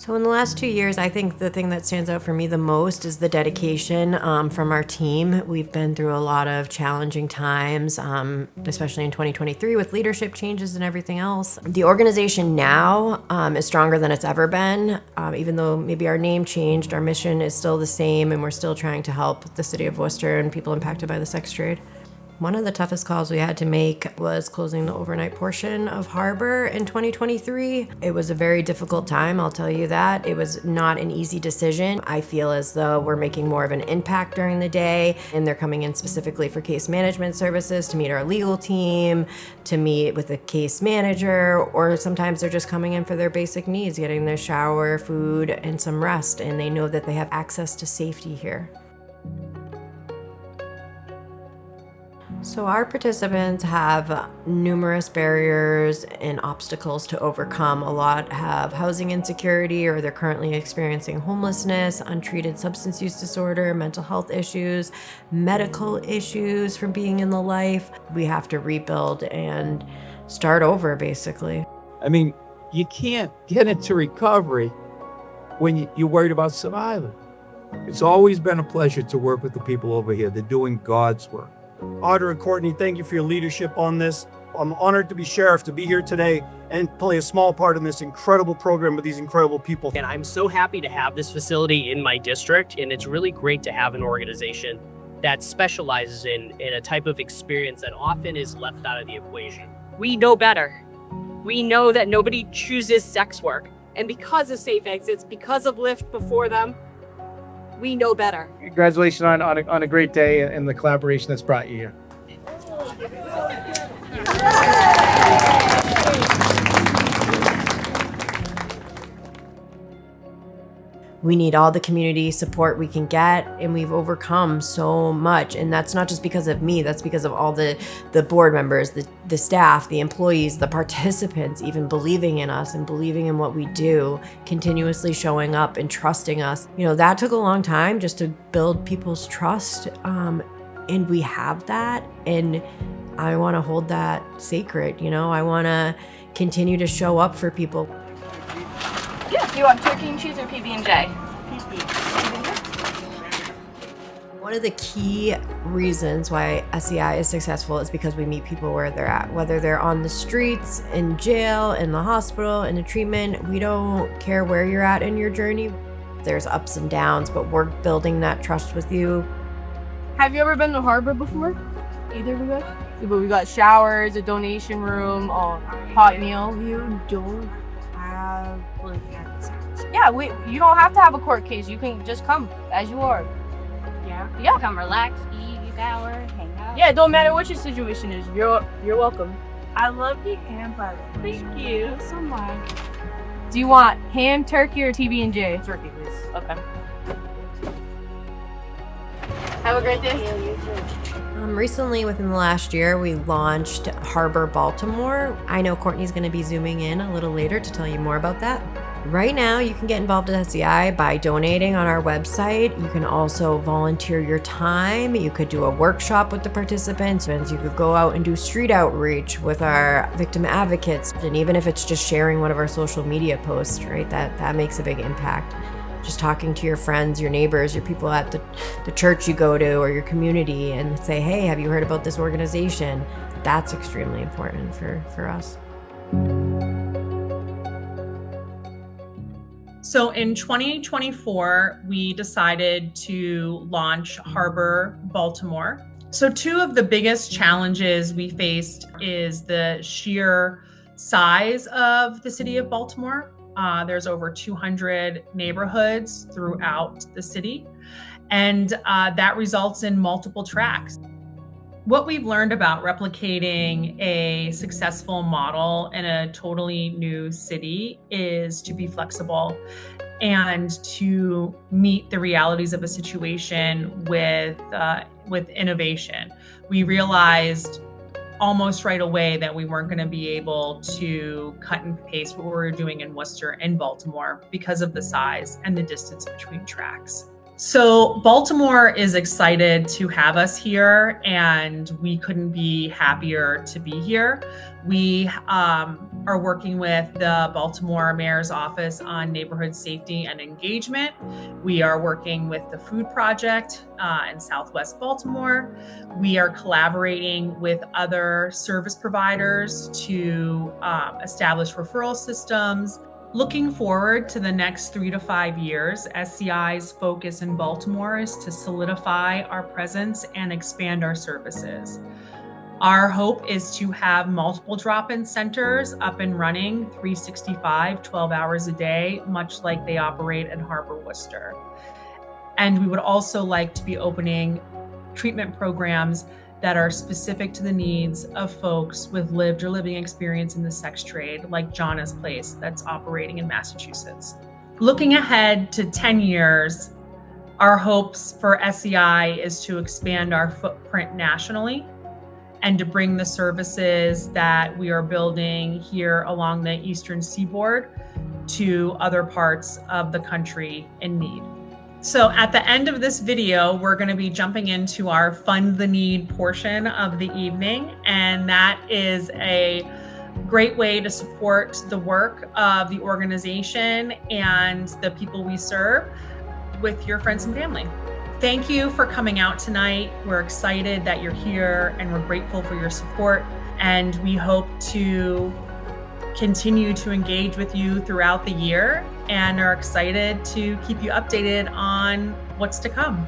So in the last 2 years, I think the thing that stands out for me the most is the dedication from our team. We've been through a lot of challenging times, especially in 2023 with leadership changes and everything else. The organization now is stronger than it's ever been. Even though maybe our name changed, our mission is still the same, and we're still trying to help the city of Worcester and people impacted by the sex trade. One of the toughest calls we had to make was closing the overnight portion of Harbor in 2023. It was a very difficult time, I'll tell you that. It was not an easy decision. I feel as though we're making more of an impact during the day, and they're coming in specifically for case management services to meet our legal team, to meet with a case manager, or sometimes they're just coming in for their basic needs, getting their shower, food, and some rest, and they know that they have access to safety here. So our participants have numerous barriers and obstacles to overcome. A lot have housing insecurity, or they're currently experiencing homelessness, untreated substance use disorder, mental health issues, medical issues from being in the life. We have to rebuild and start over, basically. I mean, you can't get into recovery when you're worried about surviving. It's always been a pleasure to work with the people over here. They're doing God's work. Audra and Courtney, thank you for your leadership on this. I'm honored to be sheriff, to be here today and play a small part in this incredible program with these incredible people. And I'm so happy to have this facility in my district, and it's really great to have an organization that specializes in a type of experience that often is left out of the equation. We know better. We know that nobody chooses sex work. And because of Safe Exits, because of Lyft before them, we know better. Congratulations on a great day and the collaboration that's brought you here. We need all the community support we can get, and we've overcome so much. And that's not just because of me, that's because of all the board members, the staff, the employees, the participants, even believing in us and believing in what we do, continuously showing up and trusting us. You know, that took a long time just to build people's trust. And we have that, and I wanna hold that sacred, you know? I wanna continue to show up for people. Yeah, do you want turkey and cheese or PB&J? One of the key reasons why SEI is successful is because we meet people where they're at, whether they're on the streets, in jail, in the hospital, in the treatment. We don't care where you're at in your journey. There's ups and downs, but we're building that trust with you. Have you ever been to Harbor before? Either of you guys? But we got showers, a donation room, a hot meal. You don't have like Yeah, you don't have to have a court case. You can just come as you are. Yeah. Come relax, eat, shower, hang out. Yeah, it don't matter what your situation is. You're welcome. I love the ham, by the way. Thank you so much. Do you want ham, turkey, or TB&J? Turkey, please. Okay. Have a great day. Yeah, you too. Recently, within the last year, we launched Harbor Baltimore. I know Courtney's going to be zooming in a little later to tell you more about that. Right now, you can get involved in SEI by donating on our website. You can also volunteer your time. You could do a workshop with the participants. You could go out and do street outreach with our victim advocates. And even if it's just sharing one of our social media posts, right, that makes a big impact. Just talking to your friends, your neighbors, your people at the church you go to, or your community, and say, hey, have you heard about this organization? That's extremely important for us. So in 2024, we decided to launch Harbor Baltimore. So two of the biggest challenges we faced is the sheer size of the city of Baltimore. There's over 200 neighborhoods throughout the city, and that results in multiple tracks. What we've learned about replicating a successful model in a totally new city is to be flexible and to meet the realities of a situation with innovation. We realized almost right away that we weren't going to be able to cut and paste what we were doing in Worcester and Baltimore because of the size and the distance between tracks. So Baltimore is excited to have us here, and we couldn't be happier to be here. We are working with the Baltimore Mayor's Office on Neighborhood Safety and Engagement. We are working with the Food Project in Southwest Baltimore. We are collaborating with other service providers to establish referral systems. Looking forward to the next 3 to 5 years, SCI's focus in Baltimore is to solidify our presence and expand our services. Our hope is to have multiple drop-in centers up and running 365, 12 hours a day, much like they operate in Harbor Worcester. And we would also like to be opening treatment programs that are specific to the needs of folks with lived or living experience in the sex trade, like Jana's Place that's operating in Massachusetts. Looking ahead to 10 years, our hopes for SCI is to expand our footprint nationally and to bring the services that we are building here along the Eastern Seaboard to other parts of the country in need. So at the end of this video, we're going to be jumping into our Fund the Need portion of the evening. And that is a great way to support the work of the organization and the people we serve with your friends and family. Thank you for coming out tonight. We're excited that you're here and we're grateful for your support. And we hope to continue to engage with you throughout the year and are excited to keep you updated on what's to come.